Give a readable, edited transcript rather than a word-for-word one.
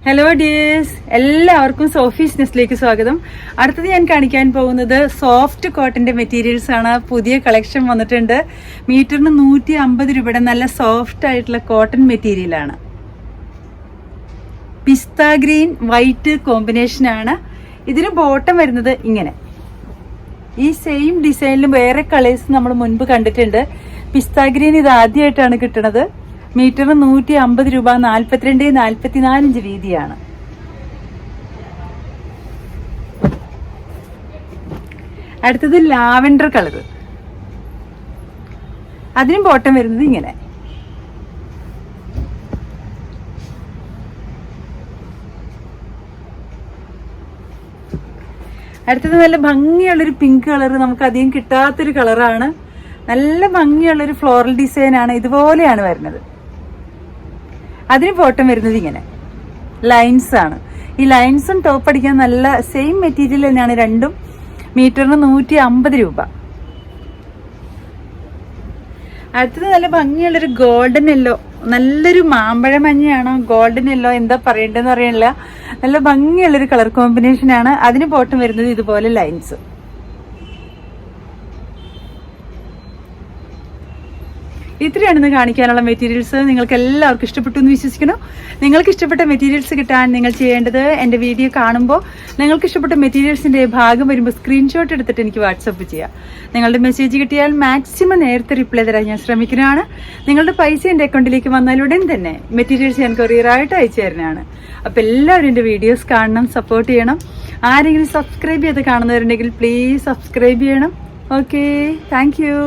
Hello dears, എല്ലാവർക്കും Sophie's നെസ്റ്റിലേക്ക് സ്വാഗതം. അടുത്തത് ഞാൻ കാണിക്കാൻ പോകുന്നത് സോഫ്റ്റ് കോട്ടന്റെ മെറ്റീരിയൽസ് ആണ്. പുതിയ കളക്ഷൻ വന്നിട്ടുണ്ട്. മീറ്ററിന് 150 രൂപയുടെ നല്ല സോഫ്റ്റ് ആയിട്ടുള്ള കോട്ടൺ മെറ്റീരിയലാണ്. പിസ്ത ഗ്രീൻ വൈറ്റ് കോമ്പിനേഷൻ ആണ്. ഇതിന് ബോട്ടം വരുന്നത് ഇങ്ങനെ. ഈ സെയിം ഡിസൈനിലും വേറെ കളേഴ്സ് നമ്മൾ മുൻപ് കണ്ടിട്ടുണ്ട്. പിസ്ത ഗ്രീൻ ഇത് ആദ്യമായിട്ടാണ് കിട്ടുന്നത്. മീറ്ററിന് 150 രൂപ, 42-44 ഇഞ്ച് വീതിയാണ്. അടുത്തത് ലാവൻഡർ കളർ. അതിനും ബോട്ടം വരുന്നത് ഇങ്ങനെ. അടുത്തത് നല്ല ഭംഗിയുള്ളൊരു പിങ്ക് കളർ, നമുക്ക് അധികം കിട്ടാത്തൊരു കളറാണ്. നല്ല ഭംഗിയുള്ളൊരു ഫ്ലോറൽ ഡിസൈൻ ആണ്. ഇതുപോലെയാണ് വരുന്നത്. അതിന് ബോട്ടം വരുന്നത് ഇങ്ങനെ ലൈൻസ് ആണ്. ഈ ലൈൻസും ടോപ്പ് അടിക്കാൻ നല്ല സെയിം മെറ്റീരിയൽ തന്നെയാണ് രണ്ടും. മീറ്ററിന് 150 രൂപ. അടുത്തത് നല്ല ഭംഗിയുള്ളൊരു ഗോൾഡൻ യെല്ലോ, നല്ലൊരു മാമ്പഴ മഞ്ഞയാണോ ഗോൾഡൻ യെല്ലോ എന്താ പറയേണ്ടതെന്ന് അറിയില്ല. നല്ല ഭംഗിയുള്ളൊരു കളർ കോമ്പിനേഷൻ ആണ്. അതിന് ബോട്ടം വരുന്നത് ഇതുപോലെ ലൈൻസ്. ഇത്രയാണ് ഇന്ന് കാണിക്കാനുള്ള മെറ്റീരിയൽസ്. നിങ്ങൾക്ക് എല്ലാവർക്കും ഇഷ്ടപ്പെട്ടു എന്ന് വിശ്വസിക്കുന്നു. നിങ്ങൾക്ക് ഇഷ്ടപ്പെട്ട മെറ്റീരിയൽസ് കിട്ടാൻ നിങ്ങൾ ചെയ്യേണ്ടത്, എൻ്റെ വീഡിയോ കാണുമ്പോൾ നിങ്ങൾക്ക് ഇഷ്ടപ്പെട്ട മെറ്റീരിയൽസിൻ്റെ ഭാഗം വരുമ്പോൾ സ്ക്രീൻഷോട്ട് എടുത്തിട്ട് എനിക്ക് വാട്സപ്പ് ചെയ്യാം. നിങ്ങളുടെ മെസ്സേജ് കിട്ടിയാൽ മാക്സിമം നേരത്തെ റിപ്ലൈ തരാൻ ഞാൻ ശ്രമിക്കുന്നതാണ്. നിങ്ങളുടെ പൈസ എൻ്റെ അക്കൗണ്ടിലേക്ക് വന്നാൽ ഉടൻ തന്നെ മെറ്റീരിയൽസ് ഞാൻ കൊറിയറായിട്ട് അയച്ചു തരുന്നതാണ്. അപ്പോൾ എല്ലാവരും എൻ്റെ വീഡിയോസ് കാണണം, സപ്പോർട്ട് ചെയ്യണം. ആരെങ്കിലും സബ്സ്ക്രൈബ് ചെയ്ത് കാണുന്നവരുണ്ടെങ്കിൽ പ്ലീസ് സബ്സ്ക്രൈബ് ചെയ്യണം. Okay, thank you.